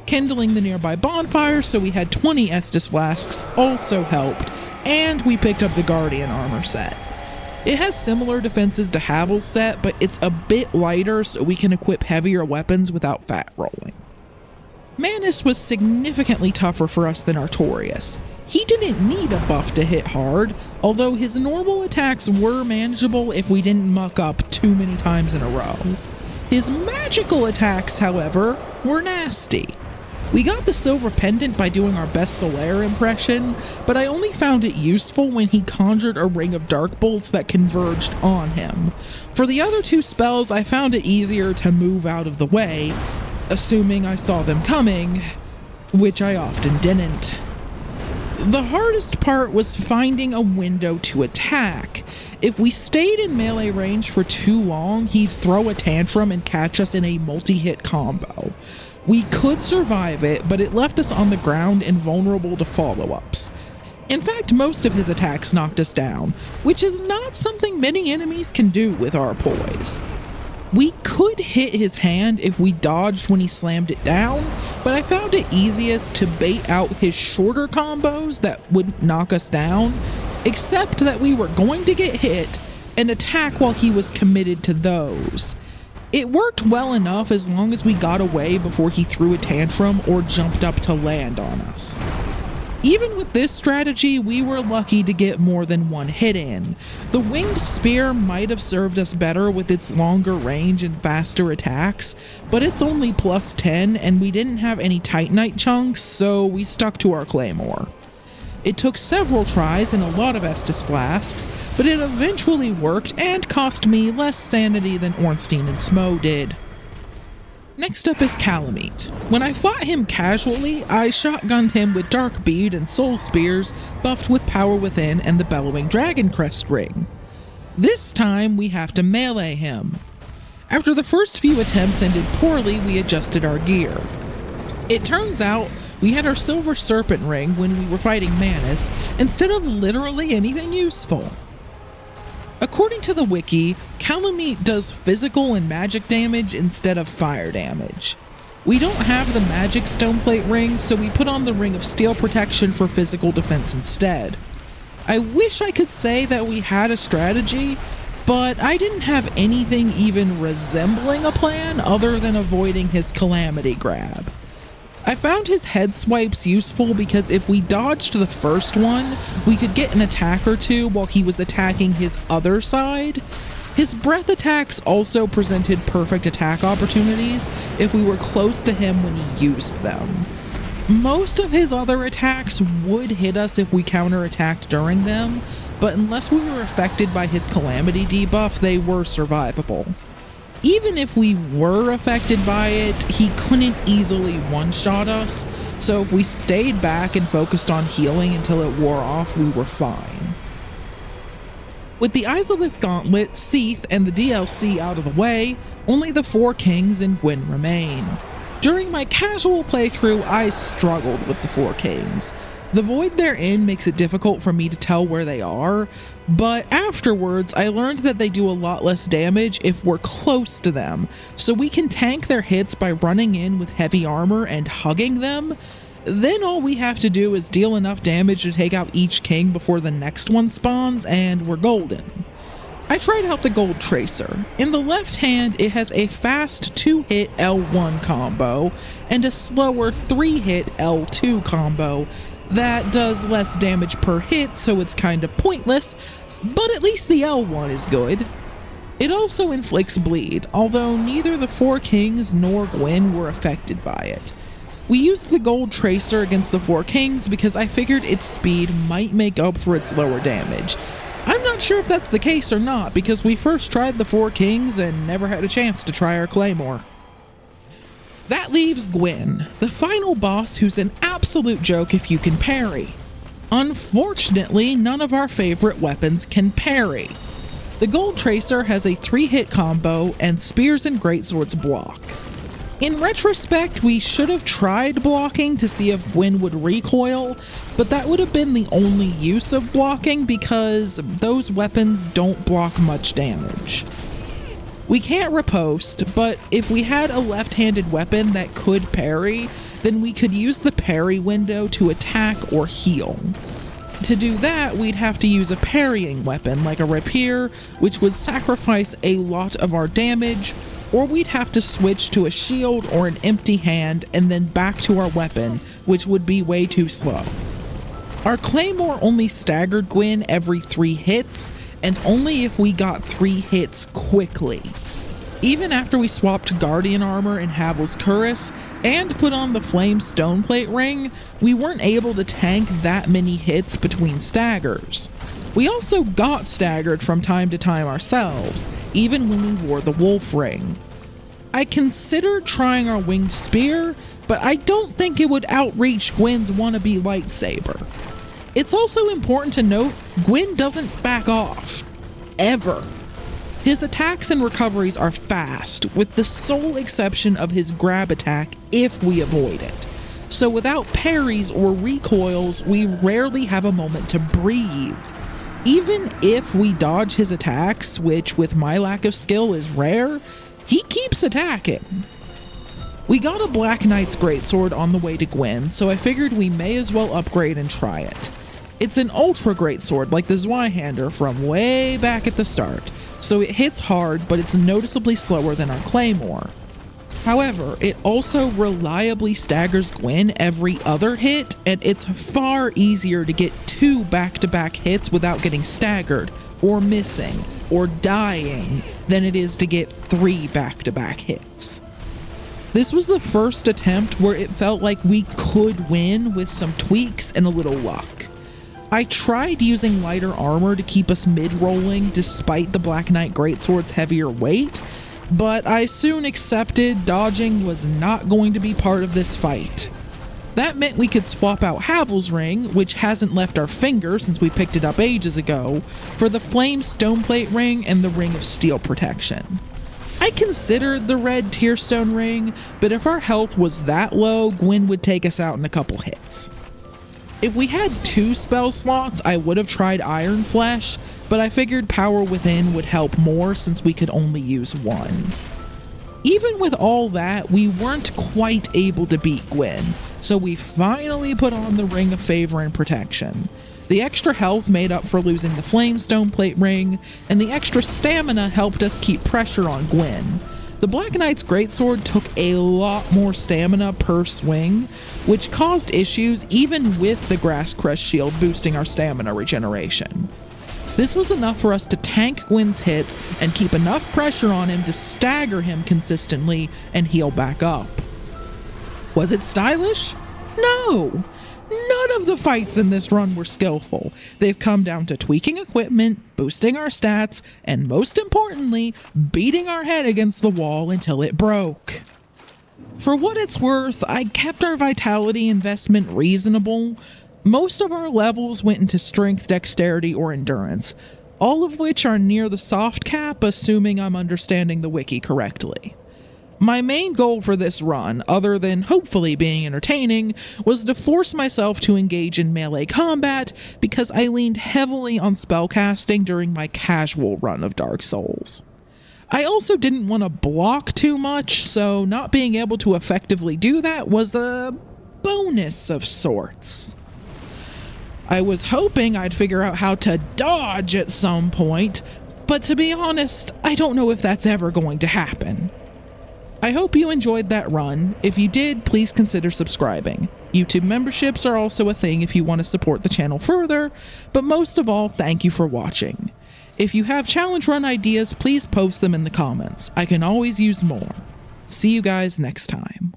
Kindling the nearby bonfire so we had 20 Estus flasks also helped, and we picked up the Guardian armor set. It has similar defenses to Havel's set, but it's a bit lighter so we can equip heavier weapons without fat rolling. Manus was significantly tougher for us than Artorias. He didn't need a buff to hit hard, although his normal attacks were manageable if we didn't muck up too many times in a row. His magical attacks, however, were nasty. We got the silver pendant by doing our best Solaire impression, but I only found it useful when he conjured a ring of dark bolts that converged on him. For the other 2 spells, I found it easier to move out of the way, assuming I saw them coming, which I often didn't. The hardest part was finding a window to attack. If we stayed in melee range for too long, he'd throw a tantrum and catch us in a multi-hit combo. We could survive it, but it left us on the ground and vulnerable to follow-ups. In fact, most of his attacks knocked us down, which is not something many enemies can do with our poise. We could hit his hand if we dodged when he slammed it down, but I found it easiest to bait out his shorter combos that wouldn't knock us down, except that we were going to get hit and attack while he was committed to those. It worked well enough as long as we got away before he threw a tantrum or jumped up to land on us. Even with this strategy, we were lucky to get more than 1 hit in. The winged spear might have served us better with its longer range and faster attacks, but it's only +10 and we didn't have any Titanite chunks, so we stuck to our Claymore. It took several tries and a lot of Estus flasks, but it eventually worked and cost me less sanity than Ornstein and Smo did. Next up is Calamite. When I fought him casually, I shotgunned him with Dark Bead and Soul Spears, buffed with Power Within and the Bellowing Dragon Crest Ring. This time, we have to melee him. After the first few attempts ended poorly, we adjusted our gear. It turns out, we had our Silver Serpent Ring when we were fighting Manus, instead of literally anything useful. According to the wiki, Calamite does physical and magic damage instead of fire damage. We don't have the magic Stoneplate Ring, so we put on the Ring of Steel Protection for physical defense instead. I wish I could say that we had a strategy, but I didn't have anything even resembling a plan other than avoiding his Calamity Grab. I found his head swipes useful because if we dodged the first one, we could get an attack or two while he was attacking his other side. His breath attacks also presented perfect attack opportunities if we were close to him when he used them. Most of his other attacks would hit us if we counterattacked during them, but unless we were affected by his Calamity debuff, they were survivable. Even if we were affected by it, he couldn't easily one-shot us, so if we stayed back and focused on healing until it wore off, we were fine. With the Izalith Gauntlet, Seath, and the DLC out of the way, only the Four Kings and Gwyn remain. During my casual playthrough, I struggled with the Four Kings. The void they're in makes it difficult for me to tell where they are, but afterwards I learned that they do a lot less damage if we're close to them, so we can tank their hits by running in with heavy armor and hugging them. Then all we have to do is deal enough damage to take out each king before the next one spawns, and we're golden. I tried out the Gold Tracer. In the left hand, it has a fast 2-hit L1 combo and a slower 3-hit L2 combo that does less damage per hit, so it's kinda pointless, but at least the L1 is good. It also inflicts bleed, although neither the Four Kings nor Gwyn were affected by it. We used the Gold Tracer against the Four Kings because I figured its speed might make up for its lower damage. I'm not sure if that's the case or not, because we first tried the Four Kings and never had a chance to try our Claymore. That leaves Gwyn, the final boss who's an absolute joke if you can parry. Unfortunately, none of our favorite weapons can parry. The Gold Tracer has a 3-hit combo and spears and greatswords block. In retrospect, we should have tried blocking to see if Gwyn would recoil, but that would have been the only use of blocking because those weapons don't block much damage. We can't riposte, but if we had a left-handed weapon that could parry, then we could use the parry window to attack or heal. To do that, we'd have to use a parrying weapon like a rapier, which would sacrifice a lot of our damage, or we'd have to switch to a shield or an empty hand and then back to our weapon, which would be way too slow. Our Claymore only staggered Gwyn every 3 hits, and only if we got 3 hits quickly. Even after we swapped Guardian Armor and Havel's Cuirass, and put on the Flame Stoneplate Ring, we weren't able to tank that many hits between staggers. We also got staggered from time to time ourselves, even when we wore the Wolf Ring. I considered trying our Winged Spear, but I don't think it would outreach Gwyn's wannabe lightsaber. It's also important to note, Gwyn doesn't back off. Ever. His attacks and recoveries are fast, with the sole exception of his grab attack if we avoid it. So without parries or recoils, we rarely have a moment to breathe. Even if we dodge his attacks, which with my lack of skill is rare, he keeps attacking. We got a Black Knight's Greatsword on the way to Gwyn, so I figured we may as well upgrade and try it. It's an ultra greatsword like the Zweihander from way back at the start, so it hits hard, but it's noticeably slower than our Claymore. However, it also reliably staggers Gwyn every other hit, and it's far easier to get 2 back-to-back hits without getting staggered, or missing, or dying, than it is to get 3 back-to-back hits. This was the first attempt where it felt like we could win with some tweaks and a little luck. I tried using lighter armor to keep us mid-rolling despite the Black Knight Greatsword's heavier weight, but I soon accepted dodging was not going to be part of this fight. That meant we could swap out Havel's ring, which hasn't left our finger since we picked it up ages ago, for the Flame Stoneplate ring and the Ring of Steel protection. I considered the red Tearstone ring, but if our health was that low, Gwyn would take us out in a couple hits. If we had 2 spell slots, I would have tried Iron Flesh, but I figured Power Within would help more since we could only use 1. Even with all that, we weren't quite able to beat Gwyn, so we finally put on the Ring of Favor and Protection. The extra health made up for losing the Flame Stoneplate ring, and the extra stamina helped us keep pressure on Gwyn. The Black Knight's Greatsword took a lot more stamina per swing, which caused issues even with the Grass Crest Shield boosting our stamina regeneration. This was enough for us to tank Gwyn's hits and keep enough pressure on him to stagger him consistently and heal back up. Was it stylish? No! None of the fights in this run were skillful. They've come down to tweaking equipment, boosting our stats, and most importantly, beating our head against the wall until it broke. For what it's worth, I kept our vitality investment reasonable. Most of our levels went into strength, dexterity, or endurance, all of which are near the soft cap, assuming I'm understanding the wiki correctly. My main goal for this run, other than hopefully being entertaining, was to force myself to engage in melee combat because I leaned heavily on spellcasting during my casual run of Dark Souls. I also didn't want to block too much, so not being able to effectively do that was a bonus of sorts. I was hoping I'd figure out how to dodge at some point, but to be honest, I don't know if that's ever going to happen. I hope you enjoyed that run. If you did, please consider subscribing. YouTube memberships are also a thing if you want to support the channel further, but most of all, thank you for watching. If you have challenge run ideas, please post them in the comments. I can always use more. See you guys next time.